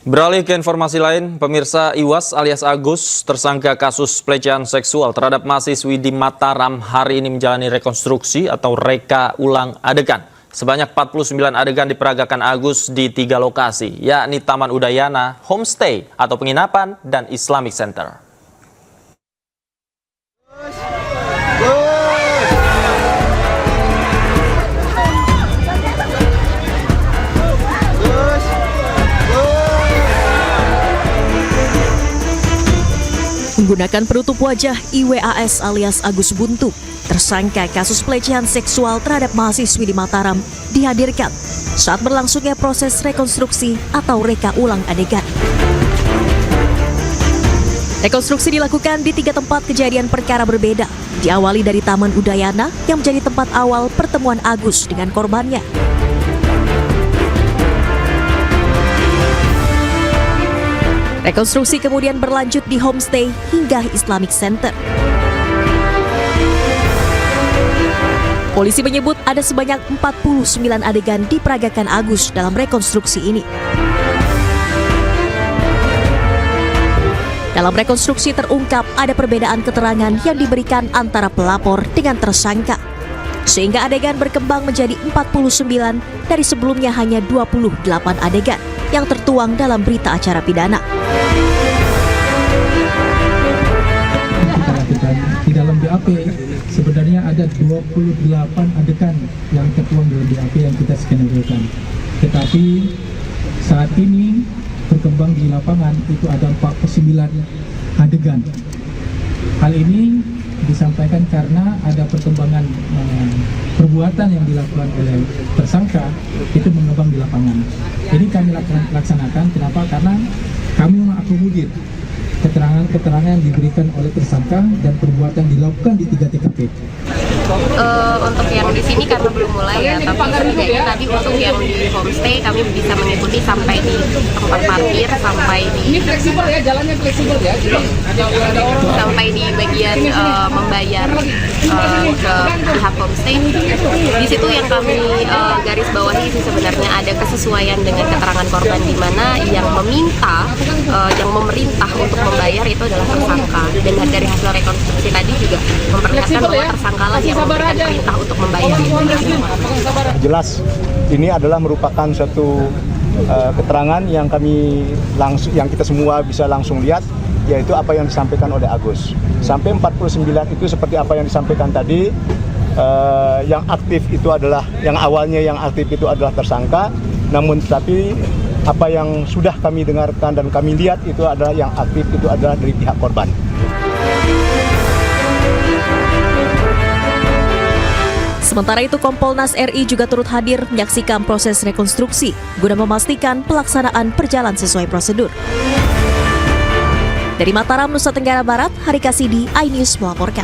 Beralih ke informasi lain, pemirsa, Iwas alias Agus, tersangka kasus pelecehan seksual terhadap mahasiswi di Mataram hari ini menjalani rekonstruksi atau reka ulang adegan. Sebanyak 49 adegan diperagakan Agus di 3 lokasi, yakni Taman Udayana, Homestay atau penginapan, dan Islamic Center. Menggunakan penutup wajah, IWAS alias Agus Buntu, tersangka kasus pelecehan seksual terhadap mahasiswi di Mataram, dihadirkan saat berlangsungnya proses rekonstruksi atau reka ulang adegan. Rekonstruksi dilakukan di 3 tempat kejadian perkara berbeda, diawali dari Taman Udayana yang menjadi tempat awal pertemuan Agus dengan korbannya. Rekonstruksi kemudian berlanjut di Homestay hingga Islamic Center. Polisi menyebut ada sebanyak 49 adegan diperagakan Agus dalam rekonstruksi ini. Dalam rekonstruksi terungkap ada perbedaan keterangan yang diberikan antara pelapor dengan tersangka, sehingga adegan berkembang menjadi 49 dari sebelumnya hanya 28 adegan yang tertuang dalam berita acara pidana. Kita lakukan di dalam BAP sebenarnya ada 28 adegan yang tertuang dalam BAP yang kita skenario-kan. Tetapi saat ini berkembang di lapangan itu ada 49 adegan. Hal ini disampaikan karena ada perkembangan perbuatan yang dilakukan oleh tersangka itu mengembang di lapangan. Ini kami laksanakan, kenapa? Karena kami mengakomodir keterangan-keterangan yang diberikan oleh tersangka dan perbuatan dilakukan di 3 TKP. Untuk yang di sini karena belum mulai ya, tapi setidaknya tadi untuk yang di homestay kami bisa mengikuti sampai di tempat parkir, sampai di fleksibel ya, jalannya fleksibel ya, sampai di bagian membayar ke pihak homestay. Di situ yang kami garis bawahi sebenarnya ada kesesuaian dengan keterangan korban, di mana yang meminta, yang memerintah untuk membayar itu adalah tersangka, dan dari hasil rekonstruksi tadi juga memperlihatkan bahwa tersangka lah yang memberikan perintah untuk membayar. Jelas ini adalah merupakan suatu keterangan yang yang kita semua bisa langsung lihat, yaitu apa yang disampaikan oleh Agus. Sampai 49 itu seperti apa yang disampaikan tadi, yang aktif itu adalah, yang awalnya yang aktif itu adalah tersangka, namun tetapi apa yang sudah kami dengarkan dan kami lihat itu adalah yang aktif itu adalah dari pihak korban. Sementara itu, Kompolnas RI juga turut hadir menyaksikan proses rekonstruksi guna memastikan pelaksanaan berjalan sesuai prosedur. Dari Mataram, Nusa Tenggara Barat, Hari Kasidi, iNews melaporkan.